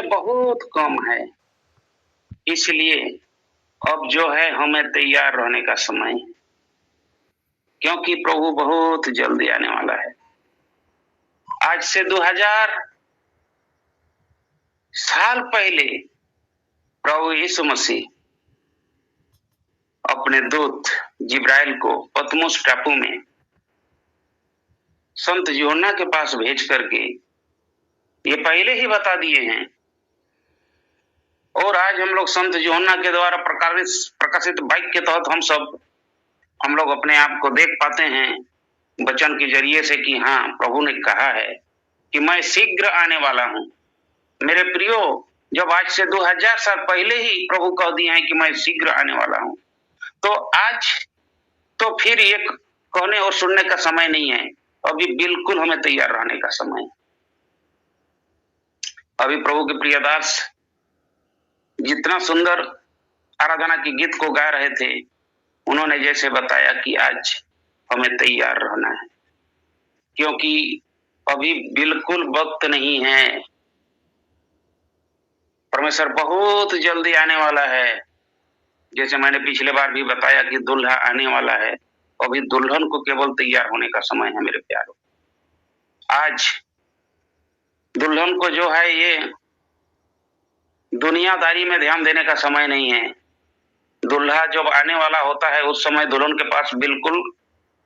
समय बहुत कम है, इसलिए अब जो है हमें तैयार रहने का समय है, क्योंकि प्रभु बहुत जल्दी आने वाला है। आज से 2000 साल पहले प्रभु यीशु मसीह अपने दूत जिब्राइल को पतमुस टापू में संत यूहन्ना के पास भेज करके ये पहले ही बता दिए हैं, और आज हम लोग संत यूहन्ना के द्वारा प्रकाशित वाक्य के तहत हम लोग अपने आप को देख पाते हैं वचन के जरिए से कि हाँ, प्रभु ने कहा है कि मैं शीघ्र आने वाला हूं। मेरे प्रियो, जब आज से 2000 साल पहले ही प्रभु कह दिए हैं कि मैं शीघ्र आने वाला हूं, तो आज तो फिर ये कहने और सुनने का समय नहीं है, अभी बिल्कुल हमें तैयार रहने का समय है। अभी प्रभु के प्रिय दास जितना सुंदर आराधना के गीत को गा रहे थे, उन्होंने जैसे बताया कि आज हमें तैयार रहना है, क्योंकि अभी बिल्कुल वक्त नहीं है। परमेश्वर बहुत जल्दी आने वाला है। जैसे मैंने पिछले बार भी बताया कि दुल्हा आने वाला है, अभी दुल्हन को केवल तैयार होने का समय है मेरे प्यारों। आज दुल्हन को जो है ये दुनियादारी में ध्यान देने का समय नहीं है। दुल्हा जब आने वाला होता है उस समय दुल्हन के पास बिल्कुल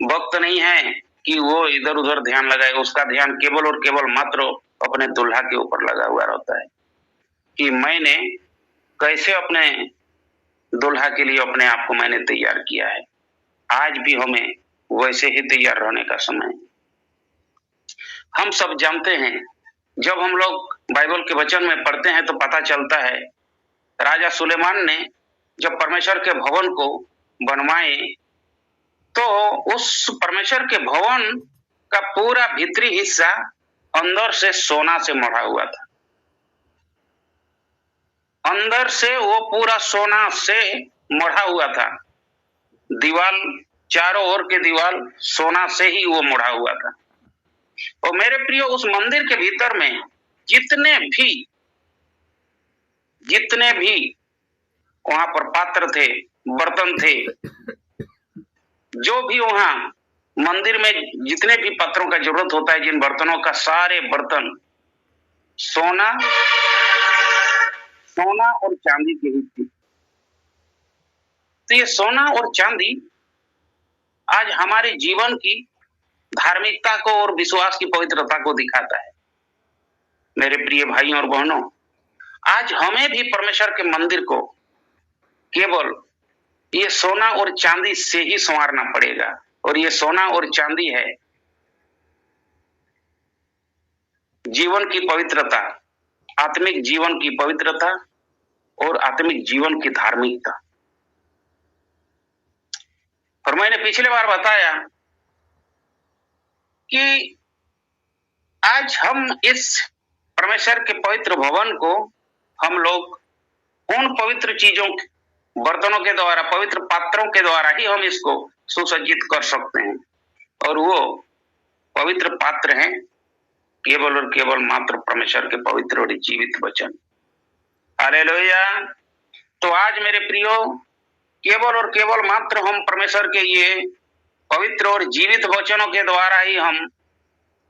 वक्त नहीं है कि वो इधर उधर ध्यान लगाए। उसका ध्यान केवल और केवल मात्र अपने दुल्हा के ऊपर लगा हुआ रहता है कि मैंने कैसे अपने दुल्हा के लिए अपने आप को मैंने तैयार किया है। आज भी हमें वैसे ही तैयार रहने का समय है। हम सब जानते हैं, जब हम लोग बाइबल के वचन में पढ़ते हैं तो पता चलता है राजा सुलेमान ने जब परमेश्वर के भवन को बनवाए तो उस परमेश्वर के भवन का पूरा भीतरी हिस्सा अंदर से सोना से मढ़ा हुआ था। अंदर से वो पूरा सोना से मढ़ा हुआ था। दीवार, चारों ओर के दीवार सोना से ही वो मढ़ा हुआ था। और मेरे प्रियो, उस मंदिर के भीतर में जितने भी वहां पर पात्र थे, बर्तन थे, जो भी वहां मंदिर में जितने भी पात्रों का जरूरत होता है, जिन बर्तनों का, सारे बर्तन सोना और चांदी की ही थी। तो ये सोना और चांदी आज हमारे जीवन की धार्मिकता को और विश्वास की पवित्रता को दिखाता है। मेरे प्रिय भाइयों और बहनों, आज हमें भी परमेश्वर के मंदिर को केवल ये सोना और चांदी से ही संवारना पड़ेगा। और ये सोना और चांदी है जीवन की पवित्रता, आत्मिक जीवन की पवित्रता और आत्मिक जीवन की धार्मिकता। और मैंने पिछले बार बताया कि आज हम इस परमेश्वर के पवित्र भवन को हम लोग उन पवित्र चीजों, बर्तनों के द्वारा, पवित्र पात्रों के द्वारा ही हम इसको सुसज्जित कर सकते हैं। और वो पवित्र पात्र हैं केवल और केवल मात्र परमेश्वर के पवित्र और जीवित वचन। हालेलुया। तो आज मेरे प्रियो, केवल और केवल मात्र हम परमेश्वर के ये पवित्र और जीवित वचनों के द्वारा ही हम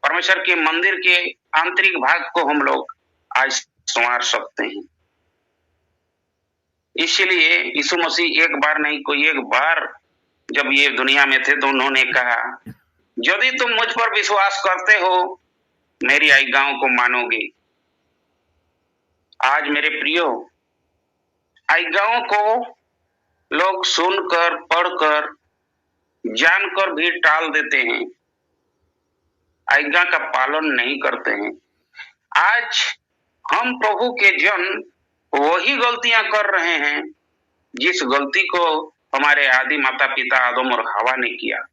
परमेश्वर के मंदिर के आंतरिक भाग को हम लोग आज संवार सकते हैं। इसलिए यीशु मसीह एक बार नहीं, कोई एक बार जब ये दुनिया में थे तो उन्होंने कहा, यदि तुम मुझ पर विश्वास करते हो, मेरी आज्ञाओं को मानोगे। आज मेरे प्रियो, आज्ञाओं को लोग सुनकर, पढ़कर, जानकर भी टाल देते हैं, आज्ञा का पालन नहीं करते हैं। आज हम प्रभु के जन वही गलतियां कर रहे हैं जिस गलती को हमारे आदि माता पिता आदम और हवा ने किया।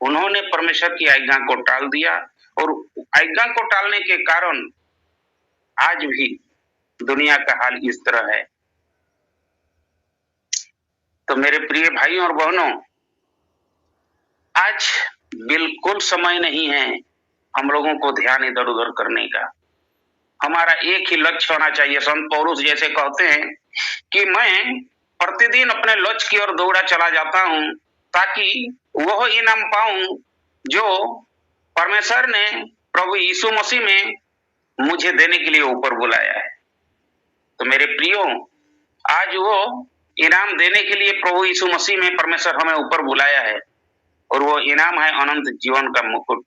उन्होंने परमेश्वर की आज्ञा को टाल दिया और आज्ञा को टालने के कारण आज भी दुनिया का हाल इस तरह है। तो मेरे प्रिय भाइयों और बहनों, आज बिल्कुल समय नहीं है हम लोगों को ध्यान इधर उधर करने का। हमारा एक ही लक्ष्य होना चाहिए। संत पौलुस जैसे कहते हैं कि मैं प्रतिदिन अपने लक्ष्य की ओर दौड़ा चला जाता हूं ताकि वह इनाम पाऊं जो परमेश्वर ने प्रभु यीशु मसीह में मुझे देने के लिए ऊपर बुलाया है। तो मेरे प्रियो, आज वो इनाम देने के लिए प्रभु यीशु मसीह में परमेश्वर हमें ऊपर बुलाया है और वो इनाम है अनंत जीवन का मुकुट।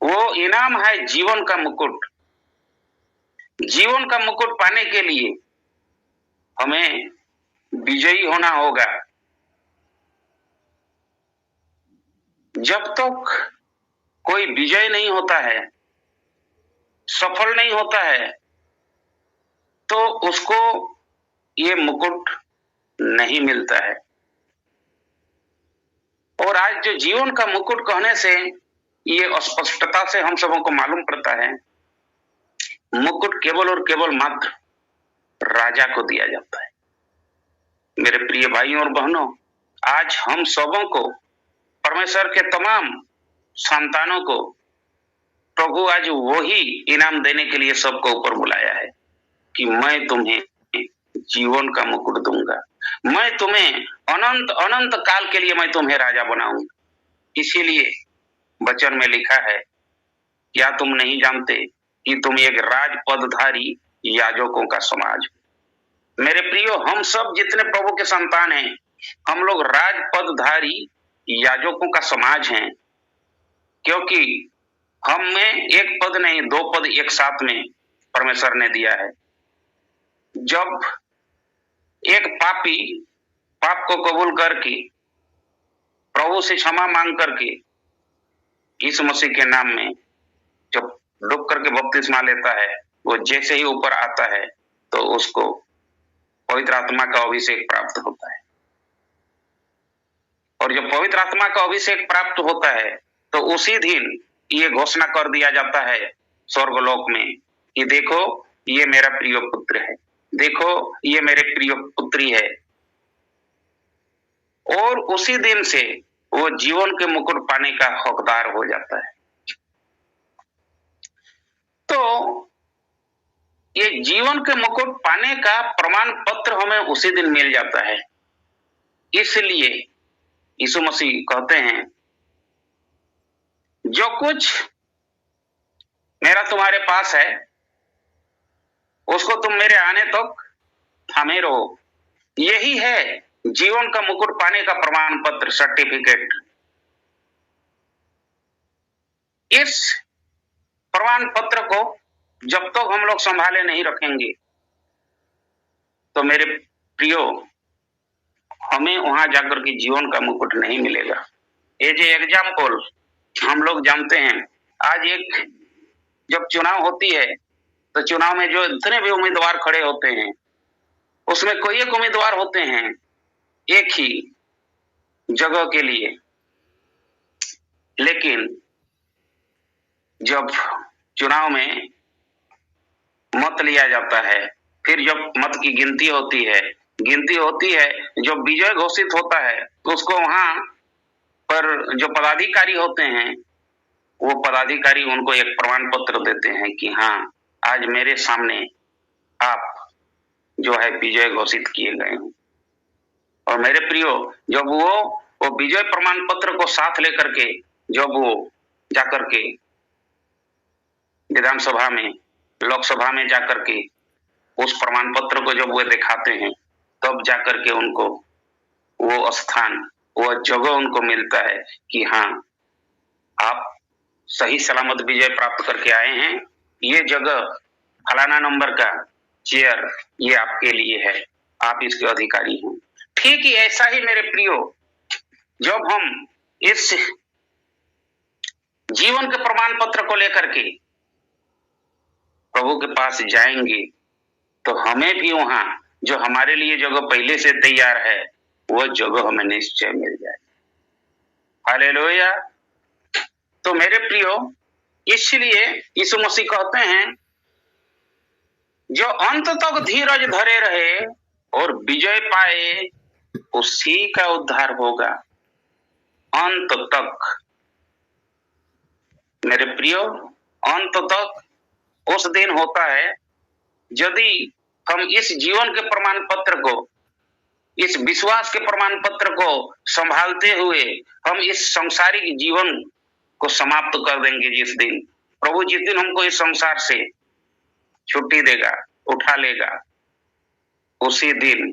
वो इनाम है जीवन का मुकुट। जीवन का मुकुट पाने के लिए हमें विजयी होना होगा। जब तक कोई विजय नहीं होता है, सफल नहीं होता है, तो उसको ये मुकुट नहीं मिलता है। और आज जो जीवन का मुकुट कहने से ये स्पष्टता से हम सबों को मालूम पड़ता है, मुकुट केवल और केवल मात्र राजा को दिया जाता है। मेरे प्रिय भाइयों और बहनों, आज हम सबों को, परमेश्वर के तमाम संतानों को प्रभु आज वही इनाम देने के लिए सबको ऊपर बुलाया है कि मैं तुम्हें जीवन का मुकुट दूंगा, मैं तुम्हें अनंत अनंत काल के लिए मैं तुम्हें राजा बनाऊंगा। इसीलिए वचन में लिखा है, क्या तुम नहीं जानते कि तुम एक राजपदधारी याजकों का समाज हो। मेरे प्रियो, हम सब जितने प्रभु के संतान हैं, हम लोग राजपदधारी याजकों का समाज हैं, क्योंकि हम में एक पद नहीं, दो पद एक साथ में परमेश्वर ने दिया है। जब एक पापी पाप को कबूल करके प्रभु से क्षमा मांग करके यीशु मसीह के नाम में जब डूब करके बपतिस्मा लेता है, वो जैसे ही ऊपर आता है तो उसको पवित्र आत्मा का अभिषेक प्राप्त होता है। और जब पवित्र आत्मा का अभिषेक प्राप्त होता है तो उसी दिन ये घोषणा कर दिया जाता है स्वर्गलोक में कि देखो ये मेरा प्रिय पुत्र है, देखो ये मेरे प्रिय पुत्री है। और उसी दिन से वो जीवन के मुकुट पाने का हकदार हो जाता है। तो ये जीवन के मुकुट पाने का प्रमाण पत्र हमें उसी दिन मिल जाता है। इसलिए यीशु मसीह कहते हैं, जो कुछ मेरा तुम्हारे पास है उसको तुम मेरे आने तक थामे रहो। यही है जीवन का मुकुट पाने का प्रमाण पत्र, सर्टिफिकेट। इस प्रमाण पत्र को जब तक हम लोग संभाले नहीं रखेंगे तो मेरे प्रियो, हमें वहां जाकर के जीवन का मुकुट नहीं मिलेगा। एज ए एग्जाम्पल हम लोग जानते हैं, आज एक जब चुनाव होती है तो चुनाव में जो इतने भी उम्मीदवार खड़े होते हैं उसमें कोई एक उम्मीदवार होते हैं एक ही जगह के लिए, लेकिन जब चुनाव में मत लिया जाता है, फिर जब मत की गिनती होती है, जब विजय घोषित होता है तो उसको वहां पर जो पदाधिकारी होते हैं वो पदाधिकारी उनको एक प्रमाण पत्र देते हैं कि हाँ, आज मेरे सामने आप जो है विजय घोषित किए गए हैं। और मेरे प्रियो, जब वो विजय प्रमाण पत्र को साथ लेकर के जब वो जाकर के विधानसभा में, लोकसभा में जाकर के उस प्रमाण पत्र को जब वो दिखाते हैं, तब जाकर के उनको वो स्थान, वो जगह उनको मिलता है कि हाँ, आप सही सलामत विजय प्राप्त करके आए हैं। ये जगह फलाना नंबर का चेयर ये आपके लिए है, आप इसके अधिकारी हैं। ठीक ही ऐसा ही मेरे प्रियो, जब हम इस जीवन के प्रमाण पत्र को लेकर के प्रभु के पास जाएंगे तो हमें भी वहां जो हमारे लिए जगह पहले से तैयार है वो जगह हमें निश्चय मिल जाए। हालेलुया। तो मेरे प्रियो, इसलिए यीशु मसीह कहते हैं, जो अंत तक धीरज धरे रहे और विजय पाए उसी का उद्धार होगा। अंत तक। मेरे प्रियो, अंत तक उस दिन होता है यदि हम इस जीवन के प्रमाण पत्र को, इस विश्वास के प्रमाण पत्र को संभालते हुए हम इस सांसारिक जीवन को समाप्त कर देंगे। जिस दिन प्रभु, जिस दिन हमको इस संसार से छुट्टी देगा, उठा लेगा, उसी दिन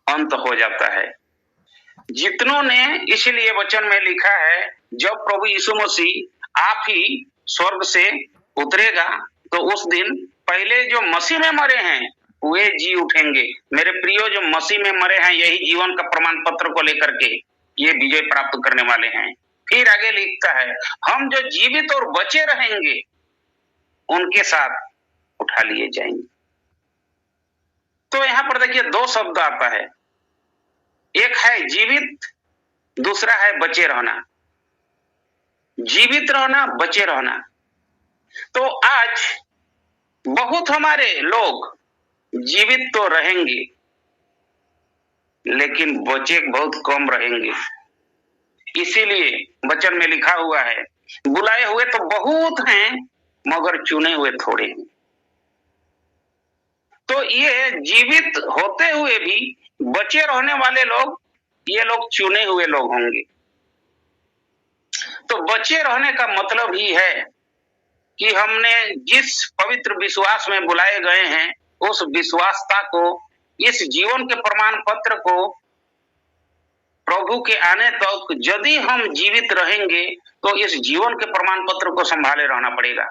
अंत हो जाता है। जितनों ने, इसीलिए वचन में लिखा है, जब प्रभु यीशु मसीह आप ही स्वर्ग से उतरेगा तो उस दिन पहले जो मसीह में मरे हैं वे जी उठेंगे। मेरे प्रियो, जो मसीह में मरे हैं यही जीवन का प्रमाण पत्र को लेकर के ये विजय प्राप्त करने वाले हैं। फिर आगे लिखता है, हम जो जीवित और बचे रहेंगे उनके साथ उठा लिए जाएंगे। तो यहां पर देखिए दो शब्द आता है, एक है जीवित, दूसरा है बचे रहना। जीवित रहना, बचे रहना। तो आज बहुत हमारे लोग जीवित तो रहेंगे लेकिन बचे बहुत कम रहेंगे। इसीलिए वचन में लिखा हुआ है, बुलाए हुए तो बहुत हैं मगर चुने हुए थोड़े हैं। तो ये जीवित होते हुए भी बचे रहने वाले लोग, ये लोग चुने हुए लोग होंगे। तो बचे रहने का मतलब ही है कि हमने जिस पवित्र विश्वास में बुलाए गए हैं उस विश्वासता को, इस जीवन के प्रमाण पत्र को प्रभु के आने तक यदि हम जीवित रहेंगे तो इस जीवन के प्रमाण पत्र को संभाले रहना पड़ेगा,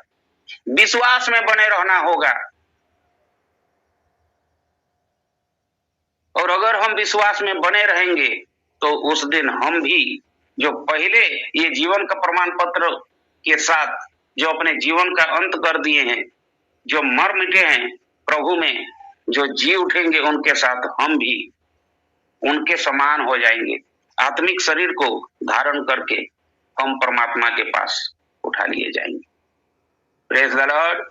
विश्वास में बने रहना होगा। और अगर हम विश्वास में बने रहेंगे तो उस दिन हम भी, जो पहले ये जीवन का प्रमाण पत्र के साथ जो अपने जीवन का अंत कर दिए हैं, जो मर मिटे हैं प्रभु में, जो जी उठेंगे उनके साथ हम भी उनके समान हो जाएंगे। आत्मिक शरीर को धारण करके हम परमात्मा के पास उठा लिए जाएंगे। Praise the Lord.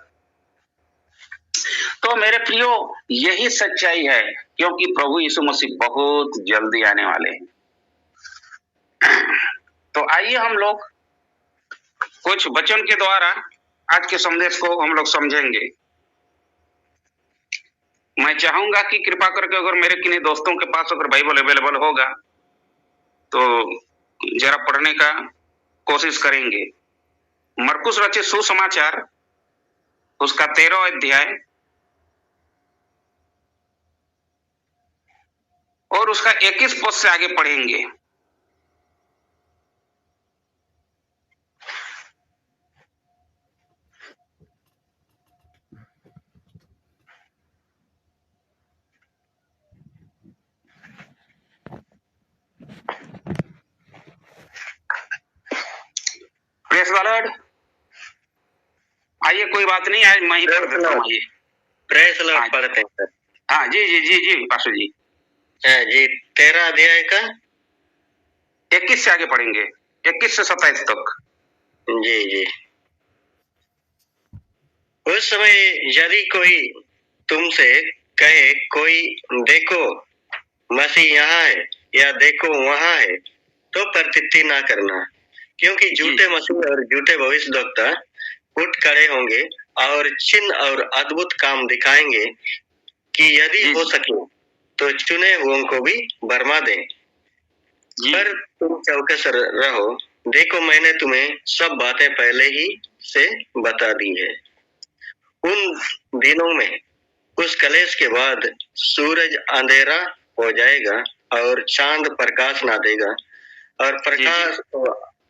तो मेरे प्रियो, यही सच्चाई है, क्योंकि प्रभु यीशु मसीह बहुत जल्दी आने वाले हैं। तो आइए हम लोग कुछ वचन के द्वारा आज के संदेश को हम लोग समझेंगे। मैं चाहूंगा कि कृपा करके अगर मेरे किन्हीं दोस्तों के पास अगर बाइबल अवेलेबल होगा तो जरा पढ़ने का कोशिश करेंगे। मरकुस रचित सुसमाचार उसका 13वां अध्याय और उसका 21 पद से आगे पढ़ेंगे। Press the Lord. आइए, कोई बात नहीं, आज मैं ही पढ़ देता हूँ। प्रेस द लॉर्ड पढ़ते हैं सर। हाँ जी जी जी जी पाशु जी। जी 13 अध्याय का 21 से आगे पढ़ेंगे, 21 से 27 तक। जी जी। उस समय यदि कोई तुमसे कहे, कोई देखो मसीह यहाँ है या देखो वहां है, तो प्रतीति ना करना, क्योंकि झूठे मसीह और झूठे भविष्यद्वक्ता उठ खड़े होंगे और चिन्ह और अद्भुत काम दिखाएंगे कि यदि हो सके तो चुने हुओं को भी भरमा दें। पर तुम चौकस रहो, देखो मैंने तुम्हें सब बातें पहले ही से बता दी है। उन दिनों में उस कलेश के बाद सूरज अंधेरा हो जाएगा और चांद प्रकाश ना देगा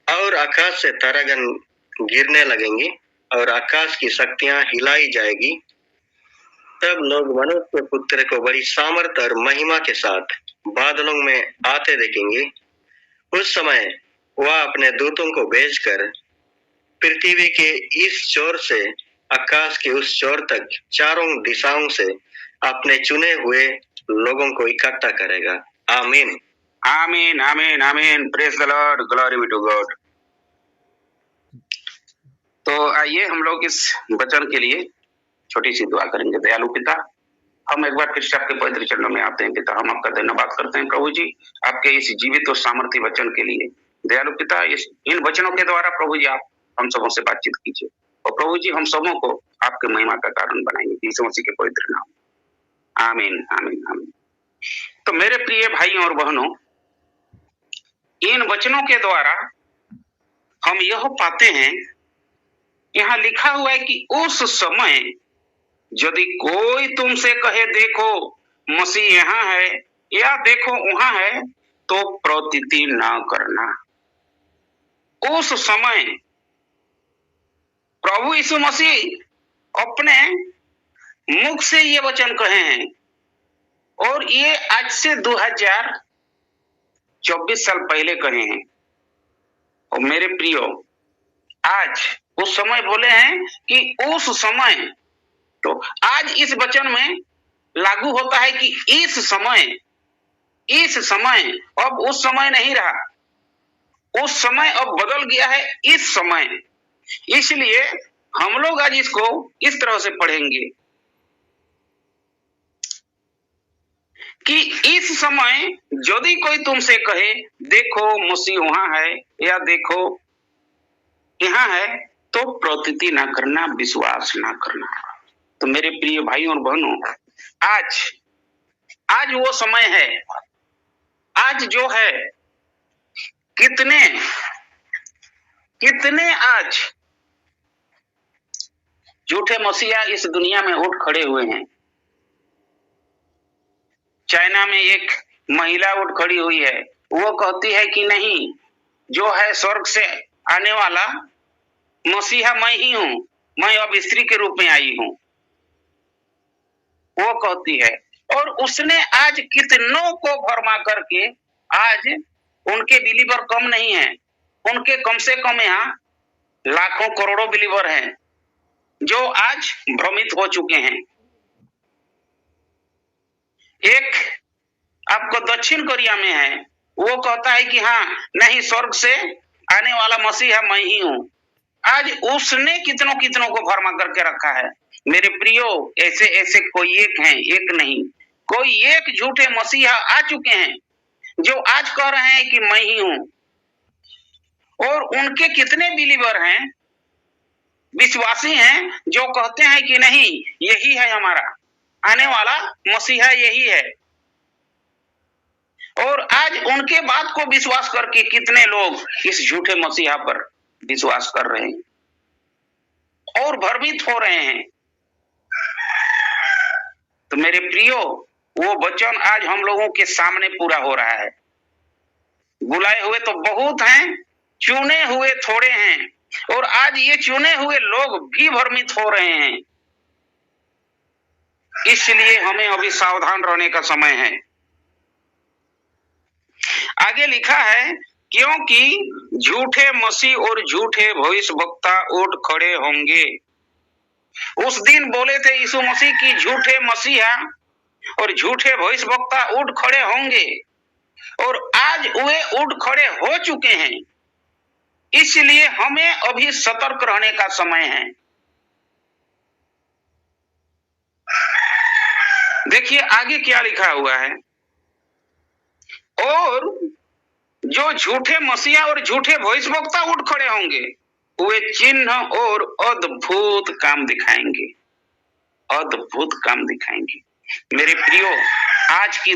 और आकाश से तारागण गिरने लगेंगे और आकाश की शक्तियां हिलाई जाएगी। तब लोग मनुष्य के पुत्र को बड़ी सामर्थ्य और महिमा के साथ बादलों में आते देखेंगे। उस समय वह अपने दूतों को भेजकर पृथ्वी के इस छोर से आकाश के उस छोर तक चारों दिशाओं से अपने चुने हुए लोगों को इकट्ठा करेगा। आमीन आमीन आमीन आमीन। Praise the Lord, glory be to God. तो आइए हम लोग इस वचन के लिए छोटी सी दुआ करेंगे। दयालु पिता, हम एक बार फिर से आपके पवित्र चरणों में आते हैं। पिता, हम आपका धन्यवाद करते हैं प्रभु जी, आपके इस जीवित और सामर्थ्य वचन के लिए। दयालु पिता, इन वचनों के द्वारा प्रभु जी आप हम सबों से बातचीत कीजिए और प्रभु जी हम सबों को आपके महिमा का कारण बनाएंगे, यीशु मसीह के पवित्र नाम। आमीन आमीन आमीन। तो मेरे प्रिय भाइयों और बहनों, इन वचनों के द्वारा हम यह पाते हैं, यहाँ लिखा हुआ है कि उस समय यदि कोई तुमसे कहे देखो मसीह यहाँ है या देखो वहां है, तो प्रतीति न करना। उस समय प्रभु यीशु मसीह अपने मुख से ये वचन कहे हैं और ये आज से 2024 साल पहले कहे हैं। और मेरे प्रियो, आज उस समय बोले हैं कि उस समय, तो आज इस वचन में लागू होता है कि इस समय अब उस समय नहीं रहा, उस समय अब बदल गया है इस समय। इसलिए हम लोग आज इसको इस तरह से पढ़ेंगे कि इस समय यदि कोई तुमसे कहे देखो मसीह वहां है या देखो यहाँ है, तो प्रतीति ना करना, विश्वास ना करना। तो मेरे प्रिय भाइयों और बहनों, आज वो समय है, आज जो है कितने आज झूठे मसीहा इस दुनिया में उठ खड़े हुए हैं। चाइना में एक महिला उठ खड़ी हुई है, वो कहती है कि नहीं, जो है स्वर्ग से आने वाला मसीहा मैं ही हूं, मैं अब स्त्री के रूप में आई हूं, वो कहती है। और उसने आज कितनों को भरमा करके, आज उनके बिलीवर कम नहीं है, उनके कम से कम यहाँ लाखों करोड़ों बिलीवर हैं जो आज भ्रमित हो चुके हैं। एक आपको दक्षिण कोरिया में है, वो कहता है कि हाँ नहीं, स्वर्ग से आने वाला मसीहा मैं ही हूं। आज उसने कितनों कितनों को भरमा करके रखा है। मेरे प्रियो, ऐसे ऐसे कोई एक हैं, एक नहीं, कोई एक झूठे मसीहा आ चुके हैं जो आज कह रहे हैं कि मैं ही हूं। और उनके कितने बिलीवर हैं, विश्वासी हैं, जो कहते हैं कि नहीं, यही है हमारा आने वाला मसीहा, यही है। और आज उनके बात को विश्वास करके कितने लोग इस झूठे मसीहा पर विश्वास कर रहे हैं और भ्रमित हो रहे हैं। तो मेरे प्रियो, वो वचन आज हम लोगों के सामने पूरा हो रहा है। बुलाए हुए तो बहुत हैं, चुने हुए थोड़े हैं, और आज ये चुने हुए लोग भी भ्रमित हो रहे हैं। इसलिए हमें अभी सावधान रहने का समय है। आगे लिखा है, क्योंकि झूठे मसीह और झूठे भविष्यवक्ता उठ खड़े होंगे। उस दिन बोले थे यीशु मसीह की झूठे मसीहा और झूठे भविष्यवक्ता उठ खड़े होंगे, और आज वे उठ खड़े हो चुके हैं। इसलिए हमें अभी सतर्क रहने का समय है। देखिए आगे क्या लिखा हुआ है, और जो झूठे मसीहा और झूठे भविष्यवक्ता उठ खड़े होंगे, वे चिन्ह और अद्भुत काम दिखाएंगे, अद्भुत काम दिखाएंगे। मेरे प्रियो, आज की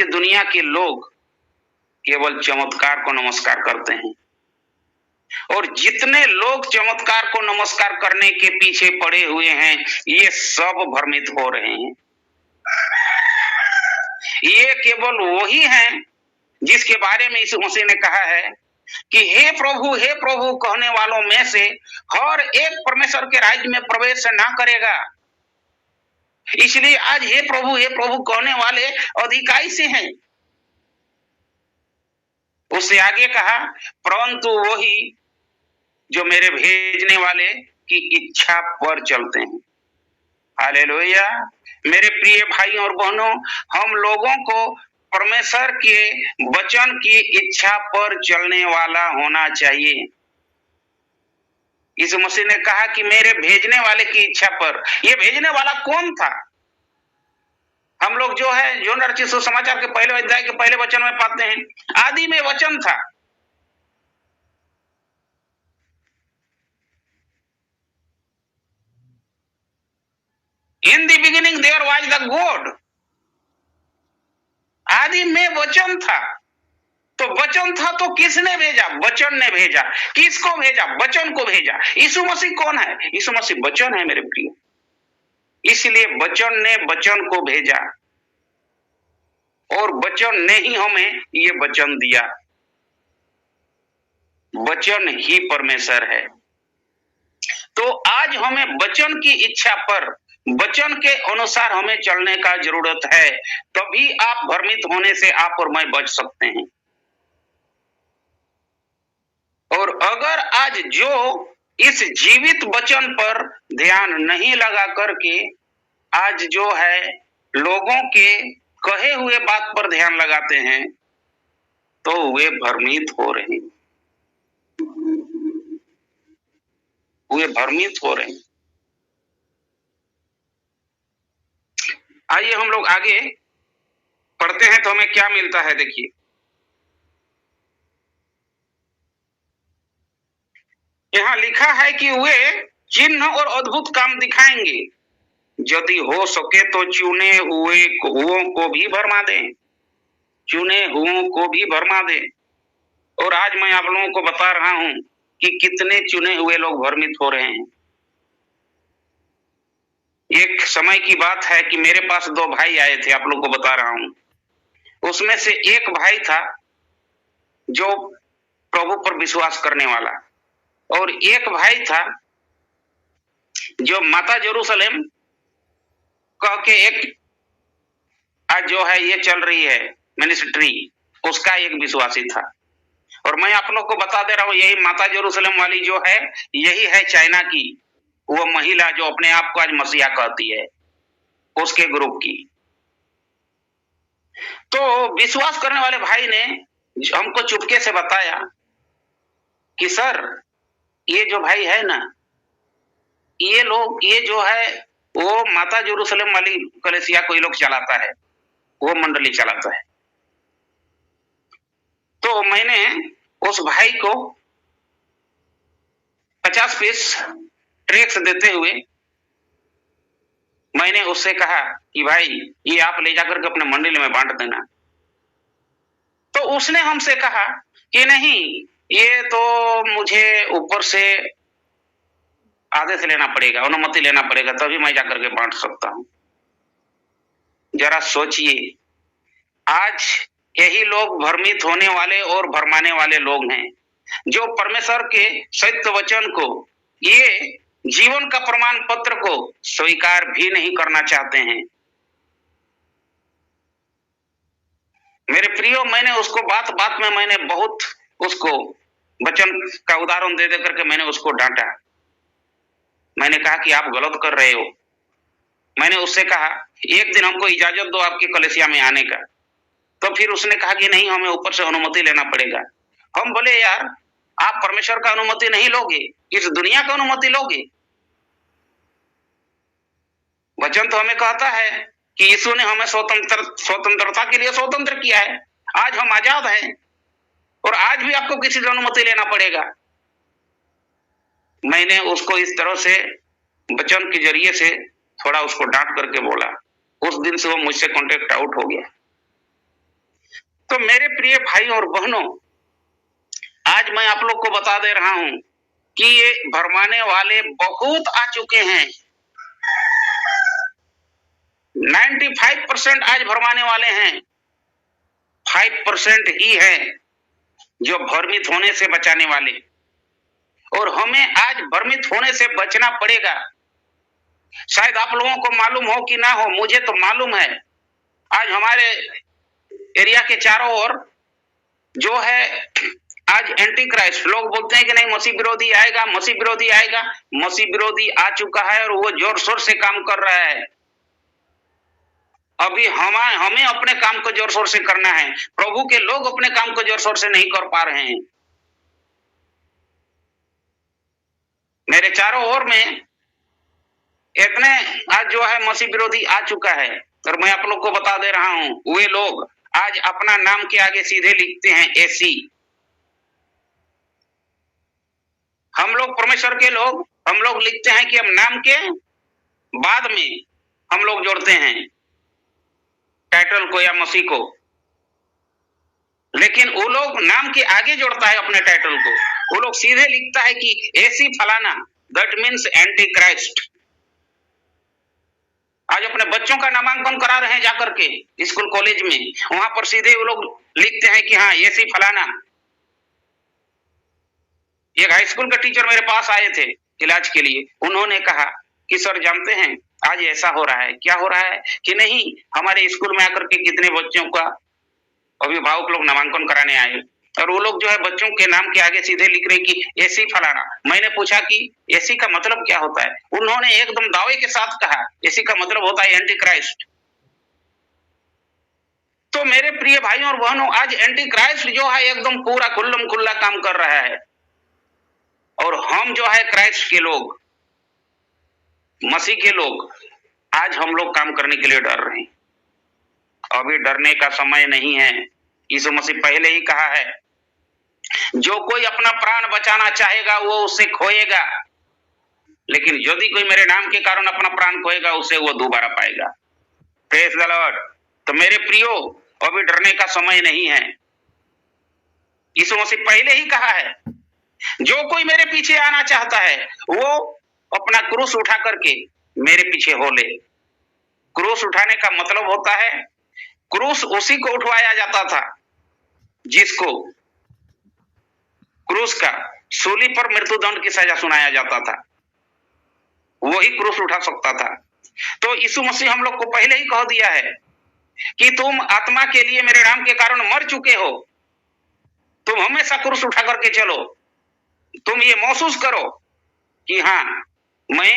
दुनिया के लोग केवल चमत्कार को नमस्कार करते हैं, और जितने लोग चमत्कार को नमस्कार करने के पीछे पड़े हुए हैं, ये सब भ्रमित हो रहे हैं। ये केवल वही हैं जिसके बारे में यीशु मसीह ने कहा है कि हे प्रभु कहने वालों में से हर एक परमेश्वर के राज्य में प्रवेश ना करेगा। इसलिए आज हे प्रभु कहने वाले अधिकारी से हैं। उससे आगे कहा, परंतु वही जो मेरे भेजने वाले की इच्छा पर चलते हैं। हालेलुया। मेरे प्रिय भाइयों और बहनों, हम लोगों को परमेश्वर के वचन की इच्छा पर चलने वाला होना चाहिए। यीशु मसीह ने कहा कि मेरे भेजने वाले की इच्छा पर। ये भेजने वाला कौन था? हम लोग जो है योहन्ना रचित सुसमाचार के पहले अध्याय के पहले वचन में पाते हैं, आदि में वचन था, in the beginning there was the God, आदि में वचन था। तो वचन था तो किसने भेजा? वचन ने भेजा। किसको भेजा? वचन को भेजा। यीशु मसीह कौन है? यीशु मसीह वचन है मेरे प्रिय। इसलिए वचन ने वचन को भेजा और वचन ने ही हमें ये वचन दिया। वचन ही परमेश्वर है। तो आज हमें वचन की इच्छा पर, वचन के अनुसार हमें चलने का जरूरत है, तभी आप भ्रमित होने से आप और मैं बच सकते हैं। और अगर आज जो इस जीवित वचन पर ध्यान नहीं लगा करके आज जो है लोगों के कहे हुए बात पर ध्यान लगाते हैं, तो वे भ्रमित हो रहे हैं, वे भ्रमित हो रहे हैं। आइए हम लोग आगे पढ़ते हैं तो हमें क्या मिलता है। देखिए, यहाँ लिखा है कि वे चिन्ह और अद्भुत काम दिखाएंगे, यदि हो सके तो चुने हुओं को भी भरमा दें, चुने हुओं को भी भरमा दें। और आज मैं आप लोगों को बता रहा हूं कि कितने चुने हुए लोग भ्रमित हो रहे हैं। एक समय की बात है कि मेरे पास दो भाई आए थे, आप लोग को बता रहा हूं। उसमें से एक भाई था जो प्रभु पर विश्वास करने वाला, और एक भाई था जो माता जेरूसलेम कह के एक आज जो है ये चल रही है मिनिस्ट्री, उसका एक विश्वासी था। और मैं आप लोग को बता दे रहा हूं, यही माता जेरूसलेम वाली जो है, यही है चाइना की वो महिला जो अपने आप को आज मसीहा कहती है, उसके ग्रुप की। तो विश्वास करने वाले भाई ने हमको चुपके से बताया कि सर, ये जो भाई है ना, ये लोग, ये जो है वो माता जेरूसलेम वाली कलीसिया कोई लोग चलाता है, वो मंडली चलाता है। तो मैंने उस भाई को 50 पीस ट्रैक्स देते हुए मैंने उससे कहा कि भाई ये आप ले जाकर के अपने मंडली में बांट देना। तो उसने हमसे कहा कि नहीं, ये तो मुझे ऊपर से आदेश लेना पड़ेगा, अनुमति लेना पड़ेगा, तभी मैं जाकर के बांट सकता हूं। जरा सोचिए, आज यही लोग भ्रमित होने वाले और भरमाने वाले लोग हैं, जो परमेश्वर के सत्य वचन को, ये जीवन का प्रमाण पत्र को स्वीकार भी नहीं करना चाहते हैं। मेरे प्रियो, मैंने उसको बात बात में मैंने बहुत उसको वचन का उदाहरण दे दे करके मैंने उसको डांटा। मैंने कहा कि आप गलत कर रहे हो। मैंने उससे कहा एक दिन हमको इजाजत दो आपकी कलीसिया में आने का। तो फिर उसने कहा कि नहीं, हमें ऊपर से अनुमति लेना पड़ेगा। हम बोले यार, आप परमेश्वर का अनुमति नहीं लोगे, इस दुनिया का अनुमति लोगे। वचन तो हमें कहता है कि यीशु ने हमें स्वतंत्रता के लिए स्वतंत्र किया है। आज हम आजाद हैं और आज भी आपको किसी से अनुमति लेना पड़ेगा। मैंने उसको इस तरह से वचन के जरिए से थोड़ा उसको डांट करके बोला। उस दिन से वो मुझसे कॉन्टेक्ट आउट हो गया। तो मेरे प्रिय भाई और बहनों, आज मैं आप लोग को बता दे रहा हूं कि ये भरमाने वाले बहुत आ चुके हैं। 95% आज भरमाने वाले हैं, 5% ही है जो भ्रमित होने से बचाने वाले। और हमें आज भ्रमित होने से बचना पड़ेगा। शायद आप लोगों को मालूम हो कि ना हो, मुझे तो मालूम है। आज हमारे एरिया के चारों ओर जो है आज एंटी क्राइस्ट लोग बोलते हैं कि नहीं, मसीह विरोधी आएगा, मसीह विरोधी आएगा। मसीह विरोधी आ चुका है और वो जोर शोर से काम कर रहा है। अभी हमें अपने काम को जोर शोर से करना है। प्रभु के लोग अपने काम को जोर शोर से नहीं कर पा रहे हैं। मेरे चारों ओर में इतने आज जो है मसीह विरोधी आ चुका है, और मैं आप लोग को बता दे रहा हूं, वे लोग आज अपना नाम के आगे सीधे लिखते हैं एसी। हम लोग परमेश्वर के लोग, हम लोग लिखते हैं कि हम नाम के बाद में हम लोग जोड़ते हैं टाइटल को या मसीह को, लेकिन वो लोग नाम के आगे जोड़ता है अपने टाइटल को। वो लोग सीधे लिखता है कि ऐसी फलाना, दैट मीन्स एंटी क्राइस्ट। आज अपने बच्चों का नामांकन करा रहे हैं जाकर के स्कूल कॉलेज में, वहां पर सीधे वो लोग लिखते हैं कि हाँ ऐसी फलाना। एक हाई स्कूल का टीचर मेरे पास आए थे इलाज के लिए, उन्होंने कहा कि सर जानते हैं आज ऐसा हो रहा है। क्या हो रहा है कि नहीं, हमारे स्कूल में आकर के कितने बच्चों का अभिभावक लोग नामांकन कराने आए और वो लोग जो है बच्चों के नाम के आगे सीधे लिख रहे कि ऐसी फलाना। मैंने पूछा कि ऐसी का मतलब क्या होता है, उन्होंने एकदम दावे के साथ कहा ऐसी का मतलब होता है एंटी क्राइस्ट। तो मेरे प्रिय भाइयों और बहनों, आज एंटी क्राइस्ट जो है एकदम पूरा खुल्लम खुल्ला काम कर रहा है, और हम जो है क्राइस्ट के लोग, मसीह के लोग, आज हम लोग काम करने के लिए डर रहे हैं। अभी डरने का समय नहीं है। यीशु मसीह पहले ही कहा है, जो कोई अपना प्राण बचाना चाहेगा वो उसे खोएगा, लेकिन यदि कोई मेरे नाम के कारण अपना प्राण खोएगा उसे वो दोबारा पाएगा। Praise the Lord. तो मेरे प्रियो, अभी डरने का समय नहीं है। यीशु मसीह पहले ही कहा है, जो कोई मेरे पीछे आना चाहता है वो अपना क्रूस उठा करके मेरे पीछे हो ले। क्रूस उठाने का मतलब होता है, क्रूस उसी को उठवाया जाता था जिसको क्रूस का सूली पर मृत्युदंड की सजा सुनाया जाता था, वही क्रूस उठा सकता था। तो यीशु मसीह हम लोग को पहले ही कह दिया है कि तुम आत्मा के लिए मेरे नाम के कारण मर चुके हो, तुम हमेशा क्रूस उठा करके चलो। तुम ये महसूस करो कि हाँ मैं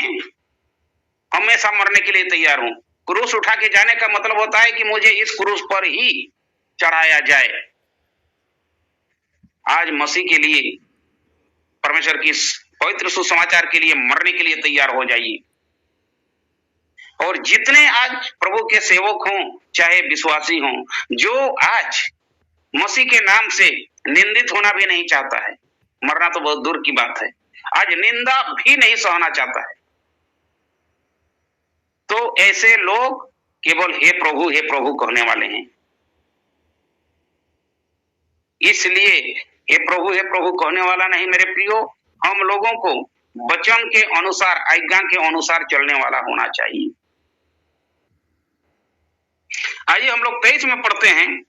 हमेशा मरने के लिए तैयार हूं। क्रूस उठा के जाने का मतलब होता है कि मुझे इस क्रूस पर ही चढ़ाया जाए। आज मसीह के लिए, परमेश्वर की पवित्र सुसमाचार के लिए मरने के लिए तैयार हो जाइए। और जितने आज प्रभु के सेवक हों चाहे विश्वासी हों, जो आज मसीह के नाम से निंदित होना भी नहीं चाहता है, मरना तो बहुत दूर की बात है, आज निंदा भी नहीं सहना चाहता है, तो ऐसे लोग केवल हे प्रभु कहने वाले हैं। इसलिए हे प्रभु कहने वाला नहीं मेरे प्रियो, हम लोगों को वचन के अनुसार, आज्ञा के अनुसार चलने वाला होना चाहिए। आइए हम लोग 23 में पढ़ते हैं,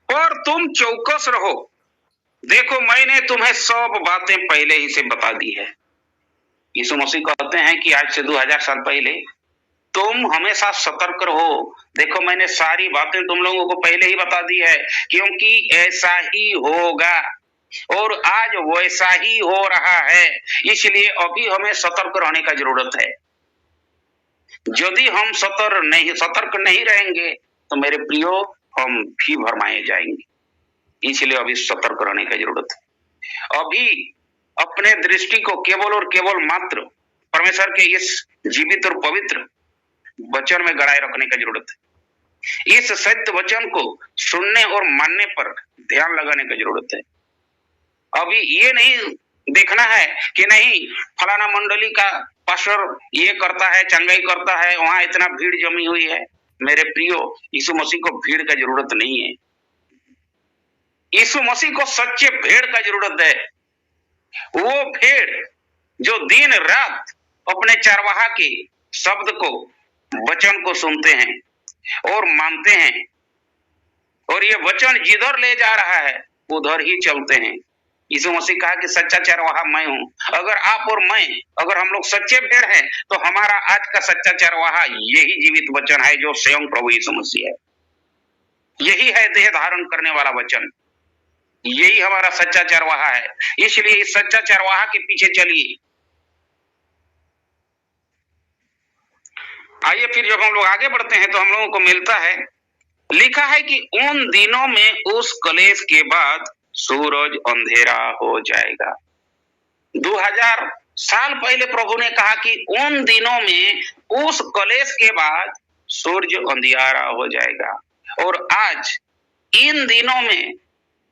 पर तुम चौकस रहो, देखो मैंने तुम्हें सब बातें पहले ही से बता दी है। यीशु मसीह कहते हैं कि आज से 2000 साल पहले तुम हमेशा सतर्क रहो, देखो मैंने सारी बातें तुम लोगों को पहले ही बता दी है, क्योंकि ऐसा ही होगा और आज वैसा ही हो रहा है। इसलिए अभी हमें सतर्क रहने का जरूरत है। यदि हम सतर्क नहीं रहेंगे तो मेरे प्रियो हम भी भरमाए जाएंगे। इसलिए अभी सतर्क रहने की जरूरत है। अभी अपने दृष्टि को केवल और केवल मात्र परमेश्वर के इस जीवित और पवित्र वचन में गड़ाए रखने की जरूरत है। इस सत्य वचन को सुनने और मानने पर ध्यान लगाने की जरूरत है। अभी ये नहीं देखना है कि नहीं फलाना मंडली का पास्टर ये करता है, चंगाई करता है, वहां इतना भीड़ जमी हुई है। मेरे प्रियो, यीशु मसीह को भीड़ का जरूरत नहीं है। यीशु मसीह को सच्चे भेड़ का जरूरत है। वो भेड़ जो दिन रात अपने चरवाहा के शब्द को, वचन को सुनते हैं और मानते हैं, और ये वचन जिधर ले जा रहा है उधर ही चलते हैं। यीशु मसीह कहा कि सच्चा चरवाहा मैं हूं। अगर आप और मैं, अगर हम लोग सच्चे भेड़ हैं, तो हमारा आज का सच्चा चरवाहा यही जीवित वचन है जो स्वयं प्रभु यीशु मसीह है। यही है देह धारण करने वाला वचन, यही हमारा सच्चा चरवाहा है। इसलिए इस सच्चा चरवाहा के पीछे चलिए। आइए फिर जब हम लोग आगे बढ़ते हैं तो हम लोगों को मिलता है, लिखा है कि उन दिनों में उस कलेश के बाद सूरज अंधेरा हो जाएगा। 2000 साल पहले प्रभु ने कहा कि उन दिनों में, उस कलेश के बाद सूरज अंधियारा हो जाएगा। और आज इन दिनों में,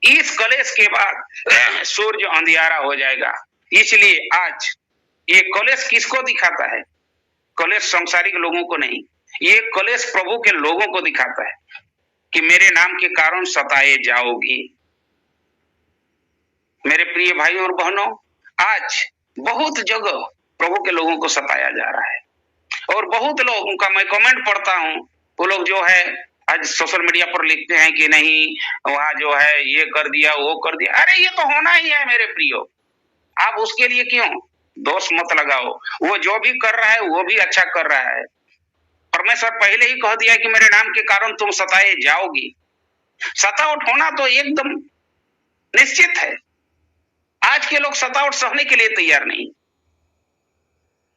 इस कलेश के बाद सूरज अंधियारा हो जाएगा। इसलिए आज ये कलेश किसको दिखाता है? कलेश संसारिक लोगों को नहीं, ये कलेश प्रभु के लोगों को दिखाता है कि मेरे नाम के कारण सताए जाओगी। मेरे प्रिय भाई और बहनों, आज बहुत जगह प्रभु के लोगों को सताया जा रहा है और बहुत लोगों का मैं कमेंट पढ़ता हूं, वो लोग जो है आज सोशल मीडिया पर लिखते हैं कि नहीं वहां जो है ये कर दिया वो कर दिया। अरे ये तो होना ही है मेरे प्रियो, आप उसके लिए क्यों दोष मत लगाओ। वो जो भी कर रहा है वो भी अच्छा कर रहा है। परमेश्वर पहले ही कह दिया कि मेरे नाम के कारण तुम सताए जाओगी। सतावट होना तो एकदम निश्चित है। आज के लोग सतावट सहने के लिए तैयार नहीं।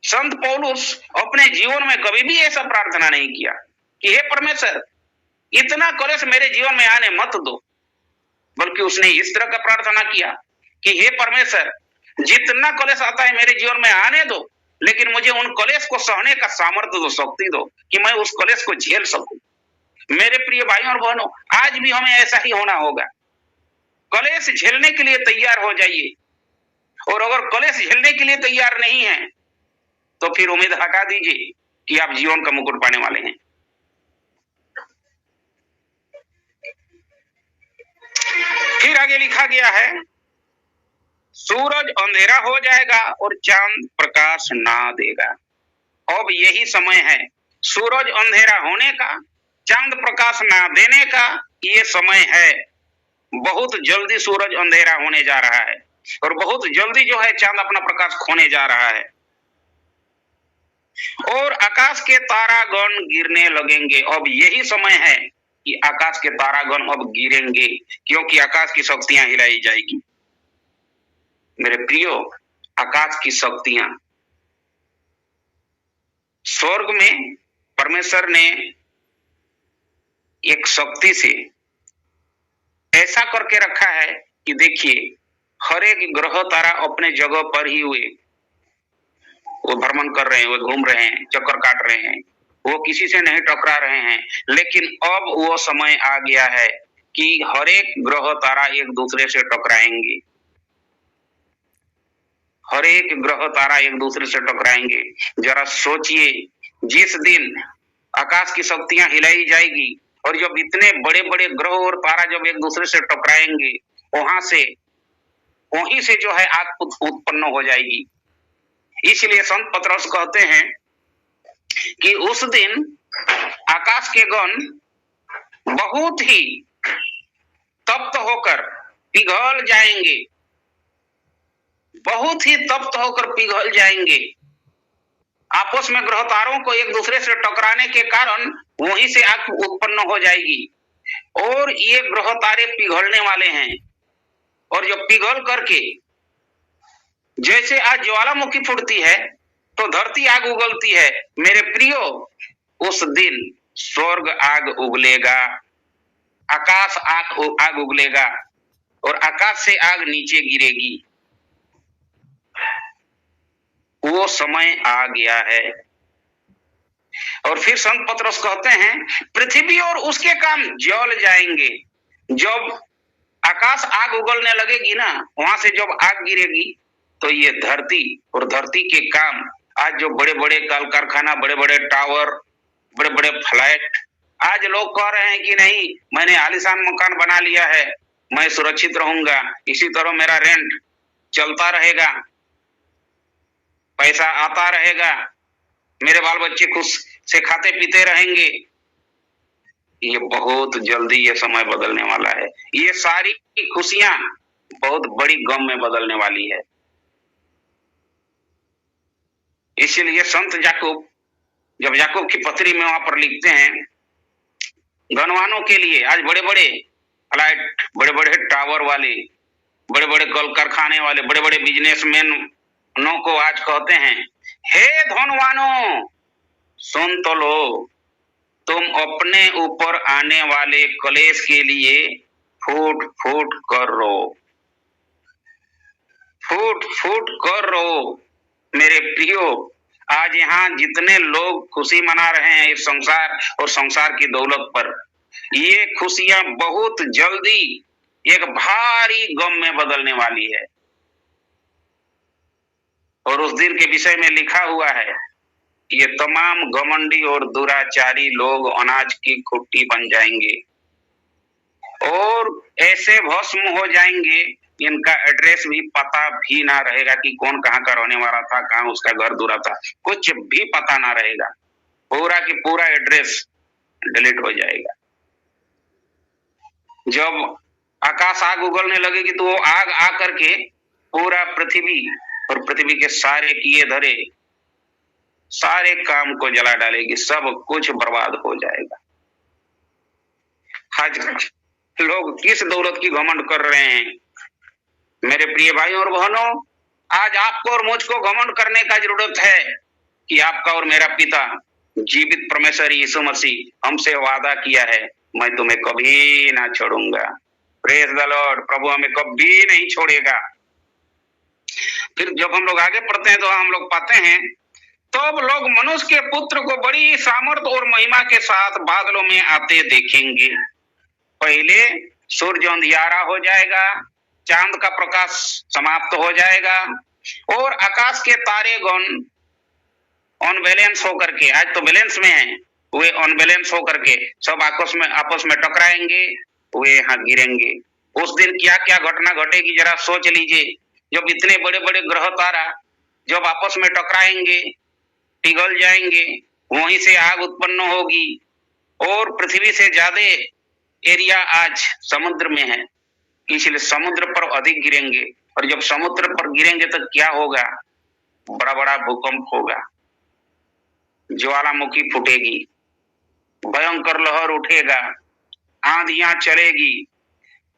संत पौलुस अपने जीवन में कभी भी ऐसा प्रार्थना नहीं किया कि हे परमेश्वर इतना कलेश मेरे जीवन में आने मत दो, बल्कि उसने इस तरह का प्रार्थना किया कि हे परमेश्वर जितना कलेश आता है मेरे जीवन में आने दो, लेकिन मुझे उन कलेश को सहने का सामर्थ्य दो, शक्ति दो कि मैं उस कलेश को झेल सकूं। मेरे प्रिय भाइयों और बहनों, आज भी हमें ऐसा ही होना होगा। कलेश झेलने के लिए तैयार हो जाइए, और अगर कलेश झेलने के लिए तैयार नहीं है तो फिर उम्मीद हटा दीजिए कि आप जीवन का मुकुट पाने वाले हैं। फिर आगे लिखा गया है, सूरज अंधेरा हो जाएगा और चांद प्रकाश ना देगा। अब यही समय है सूरज अंधेरा होने का, चांद प्रकाश ना देने का। ये समय है, बहुत जल्दी सूरज अंधेरा होने जा रहा है और बहुत जल्दी जो है चांद अपना प्रकाश खोने जा रहा है और आकाश के तारागण गिरने लगेंगे। अब यही समय है कि आकाश के तारागण अब गिरेंगे, क्योंकि आकाश की शक्तियां हिलाई जाएगी। मेरे प्रियो, आकाश की शक्तियां, स्वर्ग में परमेश्वर ने एक शक्ति से ऐसा करके रखा है कि देखिए हर एक ग्रह तारा अपने जगह पर ही हुए, वो भ्रमण कर रहे हैं, वो घूम रहे हैं, चक्कर काट रहे हैं, वो किसी से नहीं टकरा रहे हैं। लेकिन अब वो समय आ गया है कि हर एक ग्रह तारा एक दूसरे से टकराएंगे। हर एक ग्रह तारा एक दूसरे से टकराएंगे। जरा सोचिए, जिस दिन आकाश की शक्तियां हिलाई जाएगी और जब इतने बड़े बड़े ग्रह और तारा जब एक दूसरे से टकराएंगे, वहीं से जो है आग उत्पन्न हो जाएगी। इसलिए संत पतरस कहते हैं कि उस दिन आकाश के गण बहुत ही तप्त होकर पिघल जाएंगे, बहुत ही तप्त होकर पिघल जाएंगे। आपस में ग्रह तारों को एक दूसरे से टकराने के कारण वहीं से आग उत्पन्न हो जाएगी और ये ग्रह तारे पिघलने वाले हैं। और जब पिघल करके जैसे आज ज्वालामुखी फूटती है तो धरती आग उगलती है, मेरे प्रियो उस दिन स्वर्ग आग उगलेगा, आकाश आग उगलेगा और आकाश से आग नीचे गिरेगी। वो समय आ गया है। और फिर संत पतरस कहते हैं, पृथ्वी और उसके काम जल जाएंगे। जब आकाश आग उगलने लगेगी ना, वहां से जब आग गिरेगी तो ये धरती और धरती के काम, आज जो बड़े बड़े कल कारखाना, बड़े बड़े टावर, बड़े बड़े फ्लैट, आज लोग कह रहे हैं कि नहीं मैंने आलीशान मकान बना लिया है, मैं सुरक्षित रहूंगा, इसी तरह मेरा रेंट चलता रहेगा, पैसा आता रहेगा, मेरे बाल बच्चे खुश से खाते पीते रहेंगे। ये बहुत जल्दी ये समय बदलने वाला है। ये सारी खुशियां बहुत बड़ी गम में बदलने वाली है। इसीलिए संत याकूब जब याकूब की पत्री में वहां पर लिखते हैं, धनवानों के लिए आज बड़े बड़े फ्लैट, बड़े बड़े टावर वाले, बड़े बड़े कल कारखाने वाले, बड़े बड़े बिजनेसमैनों को आज कहते हैं, हे धनवानों सुन तो लो, तुम अपने ऊपर आने वाले कलेश के लिए फूट फूट कर रो, फूट फूट कर रो। मेरे प्रियो, आज यहाँ जितने लोग खुशी मना रहे हैं इस संसार और संसार की दौलत पर, ये खुशियां बहुत जल्दी एक भारी गम में बदलने वाली है। और उस दिन के विषय में लिखा हुआ है ये तमाम घमंडी और दुराचारी लोग अनाज की खुट्टी बन जाएंगे और ऐसे भस्म हो जाएंगे, इनका एड्रेस भी पता भी ना रहेगा कि कौन कहाँ का रहने वाला था, कहाँ उसका घर दूरा था, कुछ भी पता ना रहेगा। पूरा की पूरा एड्रेस डिलीट हो जाएगा। जब आकाश आग उगलने लगेगी तो वो आग आ करके पूरा पृथ्वी और पृथ्वी के सारे किए धरे सारे काम को जला डालेगी, सब कुछ बर्बाद हो जाएगा। आज लोग किस दौलत की घमंड कर रहे हैं? मेरे प्रिय भाइयों और बहनों, आज आपको और मुझको घमंड करने का जरूरत है कि आपका और मेरा पिता जीवित परमेश्वर यीशु मसीह हमसे वादा किया है, मैं तुम्हें कभी ना छोड़ूंगा। Praise the Lord. प्रभु हमें कभी नहीं छोड़ेगा। फिर जब हम लोग आगे पढ़ते हैं तो हम लोग पाते हैं, तब लोग मनुष्य के पुत्र को बड़ी सामर्थ और महिमा के साथ बादलों में आते देखेंगे। पहले सूर्य अंधियारा हो जाएगा, चांद का प्रकाश समाप्त हो जाएगा और आकाश के तारे गण अनबैलेंस होकर के, आज तो बैलेंस में है, वे अनबैलेंस होकर के सब आपस में टकराएंगे, वे यहाँ गिरेंगे। उस दिन क्या क्या घटना घटेगी जरा सोच लीजिए। जब इतने बड़े बड़े ग्रह तारा जब आपस में टकराएंगे, पिघल जाएंगे, वहीं से आग उत्पन्न होगी और पृथ्वी से ज्यादा एरिया आज समुद्र में है, इसलिए समुद्र पर अधिक गिरेंगे। और जब समुद्र पर गिरेंगे तो क्या होगा? बड़ा बड़ा भूकंप होगा, ज्वालामुखी फूटेगी, भयंकर लहर उठेगा, आंधियां चलेगी,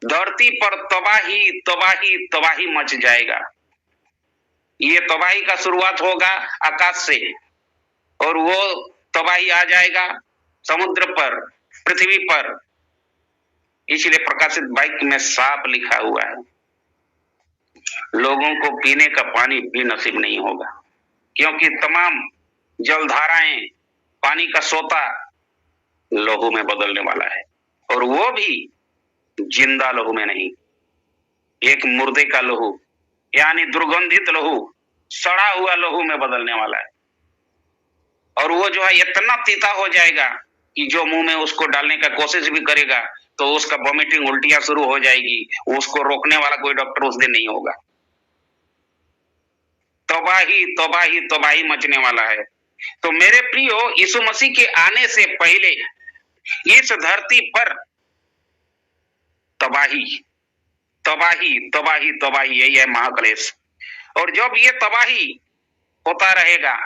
धरती पर तबाही तबाही तबाही मच जाएगा। ये तबाही का शुरुआत होगा आकाश से और वो तबाही आ जाएगा समुद्र पर, पृथ्वी पर। इसलिए प्रकाशित बाइक में साफ लिखा हुआ है, लोगों को पीने का पानी भी नसीब नहीं होगा, क्योंकि तमाम जलधाराएं, पानी का सोता लहू में बदलने वाला है, और वो भी जिंदा लहू में नहीं, एक मुर्दे का लहू यानी दुर्गंधित लहू, सड़ा हुआ लहू में बदलने वाला है। और वो जो है इतना तीता हो जाएगा कि जो मुंह में उसको डालने का कोशिश भी करेगा तो उसका वॉमिटिंग, उल्टियां शुरू हो जाएगी। उसको रोकने वाला कोई डॉक्टर उस दिन नहीं होगा। तबाही तबाही तबाही मचने वाला है। तो मेरे प्रियो, यीशु मसीह के आने से पहले इस धरती पर तबाही तबाही तबाही तबाही, यही है महाक्लेश। और जब ये तबाही होता रहेगा,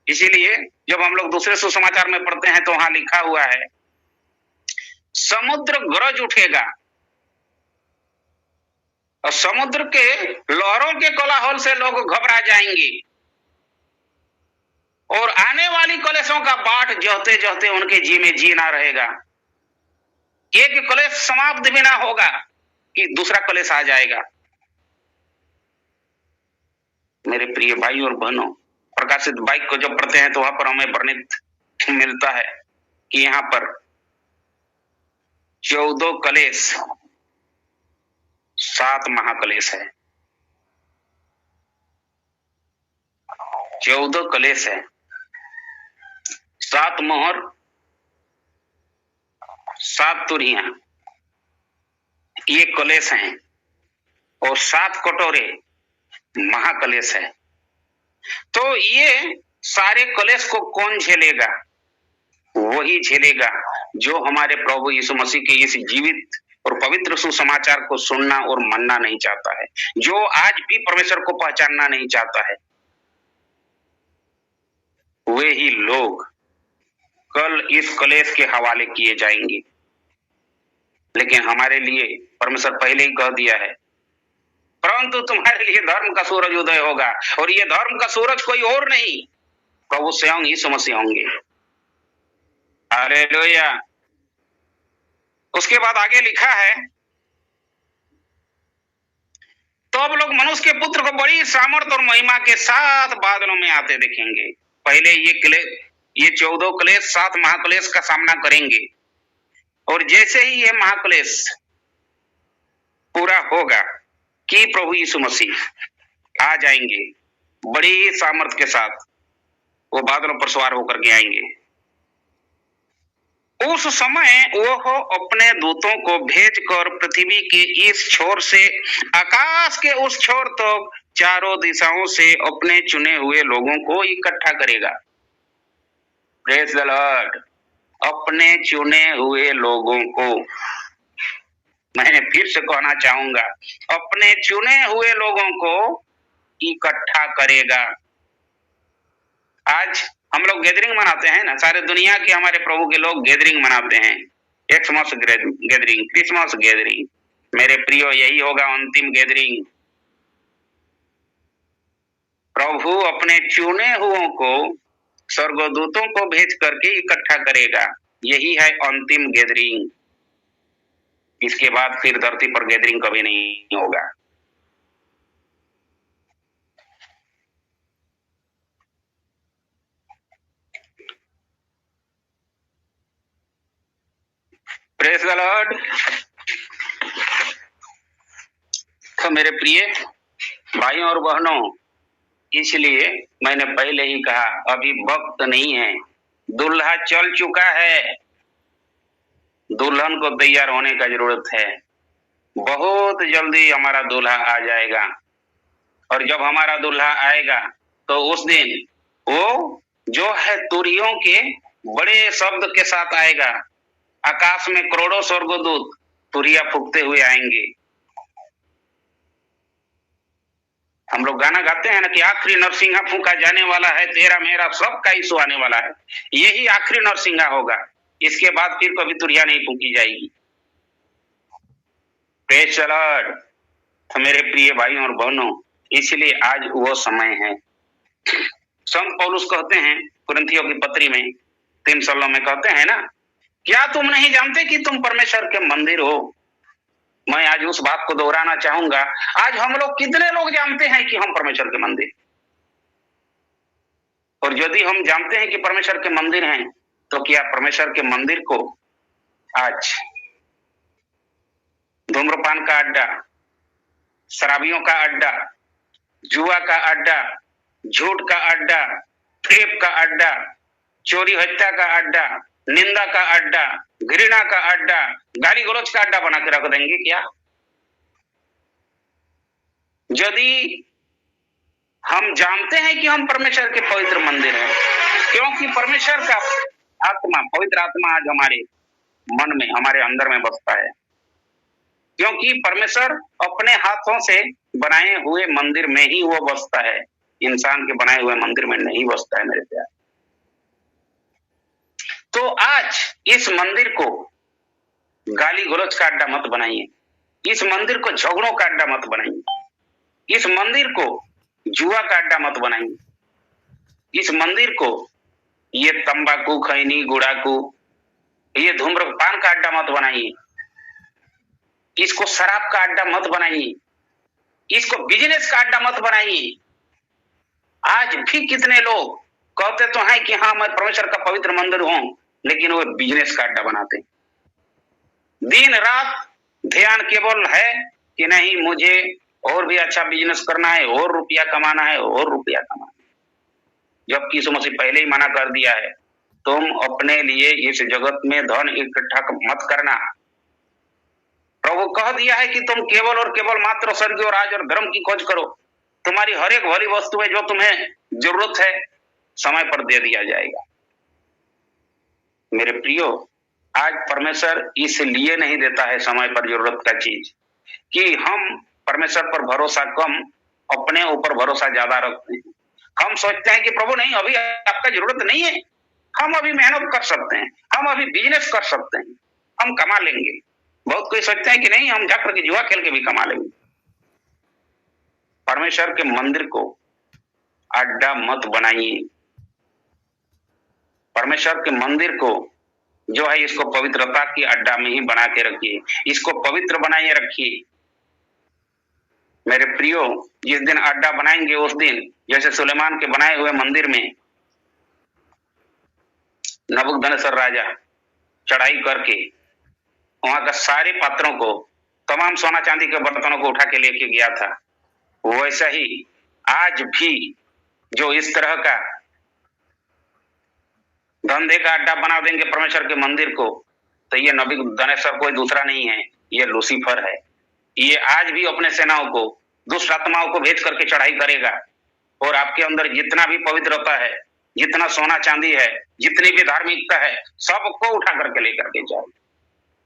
इसीलिए जब हम लोग दूसरे सुसमाचार में पढ़ते हैं तो वहां लिखा हुआ है, समुद्र गरज उठेगा और समुद्र के लहरों के कोलाहल से लोग घबरा जाएंगे और आने वाली कलेशों का बाट जहते जहते उनके जी में जी ना रहेगा। एक कलेश समाप्त भी ना होगा कि दूसरा कलेश आ जाएगा। मेरे प्रिय भाई और बहनों, प्रकाशित बाइक को जब पढ़ते हैं तो वहां पर हमें वर्णित मिलता है कि यहाँ पर 14 कलेश, 7 महाकलेश है। 14 कलेश है, 7 मोहर, 7 तुरहियां, ये कलेश हैं, और 7 कटोरे महाकलेश है। तो ये सारे कलेश को कौन झेलेगा? वही झेलेगा जो हमारे प्रभु यीशु मसीह के इस जीवित और पवित्र सुसमाचार को सुनना और मानना नहीं चाहता है, जो आज भी परमेश्वर को पहचानना नहीं चाहता है। वे ही लोग कल इस कलेश के हवाले किए जाएंगे। लेकिन हमारे लिए परमेश्वर पहले ही कह दिया है, परंतु तुम्हारे लिए धर्म का सूरज उदय होगा, और ये धर्म का सूरज कोई और नहीं, प्रभु स्वयं यीशु मसीह होंगे। हालेलुया। उसके बाद आगे लिखा है, तो अब लोग मनुष्य के पुत्र को बड़ी सामर्थ और महिमा के साथ बादलों में आते देखेंगे। पहले ये 14 क्लेश, 7 महाक्लेश का सामना करेंगे, और जैसे ही ये महाक्लेश पूरा होगा कि प्रभु यीशु मसीह आ जाएंगे बड़ी सामर्थ के साथ, वो बादलों पर सवार होकर के आएंगे। उस समय वो अपने दूतों को भेजकर पृथ्वी के इस छोर से आकाश के उस छोर तक चारों दिशाओं से अपने चुने हुए लोगों को इकट्ठा करेगा। Praise the Lord. अपने चुने हुए लोगों को, मैंने फिर से कहना चाहूंगा, अपने चुने हुए लोगों को इकट्ठा करेगा। आज हम लोग गैदरिंग मनाते हैं ना, सारे दुनिया के हमारे प्रभु के लोग गैदरिंग मनाते हैं, एक्समस गैदरिंग, क्रिसमस गैदरिंग। मेरे प्रियो, यही होगा अंतिम गैदरिंग। प्रभु अपने चुने हुओं को स्वर्गदूतों को भेज करके इकट्ठा करेगा। यही है अंतिम गैदरिंग। इसके बाद फिर धरती पर गैदरिंग कभी नहीं होगा। Praise the Lord. तो मेरे प्रिय भाइयों और बहनों, इसलिए मैंने पहले ही कहा, अभी वक्त नहीं है, दूल्हा चल चुका है, दुल्हन को तैयार होने का जरूरत है। बहुत जल्दी हमारा दूल्हा आ जाएगा, और जब हमारा दूल्हा आएगा तो उस दिन वो जो है तुरहियों के बड़े शब्द के साथ आएगा। आकाश में करोड़ों स्वर्गदूत तुरहिया फूंकते हुए आएंगे। हम लोग गाना गाते हैं ना कि आखिरी नरसिंहा फूंका जाने वाला है, तेरा मेरा सबका यीशु आने वाला है। यही आखिरी नरसिंहा होगा। इसके बाद फिर कभी तुरहिया नहीं फूंकी जाएगी। Praise the Lord. तो मेरे प्रिय भाइयों और बहनों, इसलिए आज वो समय है। संत पौलुस कहते हैं कुरिन्थियों की पत्री में 3:16 में कहते हैं ना, क्या तुम नहीं जानते कि तुम परमेश्वर के मंदिर हो। मैं आज उस बात को दोहराना चाहूंगा। आज हम लोग कितने लोग जानते हैं कि हम परमेश्वर के मंदिर, और यदि हम जानते हैं कि परमेश्वर के मंदिर हैं, तो क्या परमेश्वर के मंदिर को आज धूम्रपान का अड्डा, शराबियों का अड्डा, जुआ का अड्डा, झूठ का अड्डा, फेप का अड्डा, चोरी हत्या का अड्डा, निंदा का अड्डा, घृणा का अड्डा, गाली गलौज का अड्डा बना के रख देंगे क्या? यदि हम जानते हैं कि हम परमेश्वर के पवित्र मंदिर हैं, क्योंकि परमेश्वर का आत्मा, पवित्र आत्मा आज हमारे मन में, हमारे अंदर में बसता है, क्योंकि परमेश्वर अपने हाथों से बनाए हुए मंदिर में ही वो बसता है, इंसान के बनाए हुए मंदिर में नहीं बसता है मेरे प्यार। तो आज इस मंदिर को गाली गलौज का अड्डा मत बनाइए, इस मंदिर को झगड़ों का अड्डा मत बनाइए, इस मंदिर को जुआ का अड्डा मत बनाइए, इस मंदिर को ये तंबाकू, खैनी, गुड़ाकू, ये धूम्रपान का अड्डा मत बनाइए, इसको शराब का अड्डा मत बनाइए, इसको बिजनेस का अड्डा मत बनाइए। आज भी कितने लोग कहते तो हैं कि हाँ मैं परमेश्वर का पवित्र मंदिर हूं, लेकिन वो बिजनेस का अड्डा बनाते। दिन रात ध्यान केवल है कि नहीं मुझे और भी अच्छा बिजनेस करना है, और रुपया कमाना है, और रुपया कमाना है, जबकि यीशु मसीह पहले ही मना कर दिया है, तुम अपने लिए इस जगत में धन इकट्ठा मत करना। प्रभु कह दिया है कि तुम केवल और केवल मात्र स्वर्ग और राज और धर्म की खोज करो, तुम्हारी हर एक भली वस्तु है जो तुम्हें जरूरत है समय पर दे दिया जाएगा। मेरे प्रियो, आज परमेश्वर इसलिए नहीं देता है समय पर जरूरत का चीज कि हम परमेश्वर पर भरोसा कम, अपने ऊपर भरोसा ज्यादा रखते हैं। हम सोचते हैं कि प्रभु नहीं, अभी आपका जरूरत नहीं है, हम अभी मेहनत कर सकते हैं, हम अभी बिजनेस कर सकते हैं, हम कमा लेंगे। बहुत कोई सोचते हैं कि नहीं, हम जाकर के जुआ खेल के भी कमा लेंगे। परमेश्वर के मंदिर को अड्डा मत बनाइए। परमेश्वर के मंदिर को जो है, इसको पवित्रता की अड्डा में ही बना के रखिए, इसको पवित्र बनाइए रखिए। मेरे प्रियो, जिस दिन अड्डा बनाएंगे उस दिन जैसे सुलेमान के बनाए हुए मंदिर में नबूकदनेस्सर राजा चढ़ाई करके वहां का सारे पात्रों को, तमाम सोना चांदी के बर्तनों को उठा के लेके गया था, वैसा ही आज भी जो इस तरह का धंधे का अड्डा बना देंगे परमेश्वर के मंदिर को, तो ये नबूकदनेस्सर कोई दूसरा नहीं है, ये लूसीफर है। ये आज भी अपने सेनाओं को, दुष्ट आत्माओं को भेज करके चढ़ाई करेगा और आपके अंदर जितना भी पवित्रता है, जितना सोना चांदी है, जितनी भी धार्मिकता है, सबको उठा करके लेकर के जाए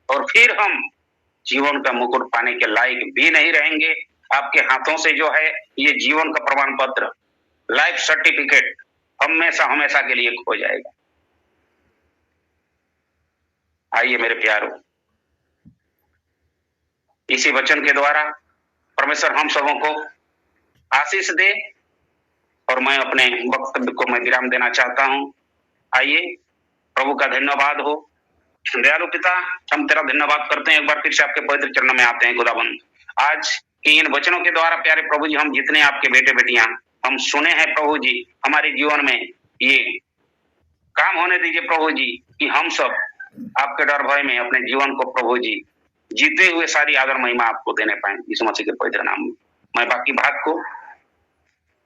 और फिर हम जीवन का मुकुट पाने के लायक भी नहीं रहेंगे। आपके हाथों से जो है ये जीवन का प्रमाण पत्र, लाइफ सर्टिफिकेट हमेशा हमेशा के लिए खो जाएगा। आइए मेरे प्यारों, इसी वचन के द्वारा परमेश्वर हम सबों को आशीष दे और मैं अपने वक्तव्य को मैं विराम देना चाहता हूं। आइए, प्रभु का धन्यवाद हो। दयालु पिता, हम तेरा धन्यवाद करते हैं, एक बार फिर से आपके पवित्र चरणों में आते हैं खुदाबंद। आज के इन वचनों के द्वारा प्यारे प्रभु जी, हम जितने आपके बेटे बेटियां हम सुने हैं प्रभु जी, हमारे जीवन में ये काम होने दीजिए प्रभु जी कि हम सब आपके डर भय में अपने जीवन को प्रभु जी जीते हुए सारी आदर महिमा आपको देने पाए, यीशु मसीह के पवित्र नाम में। मैं बाकी भाग को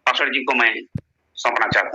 पास्टर जी को मैं सौंपना चाहता हूं।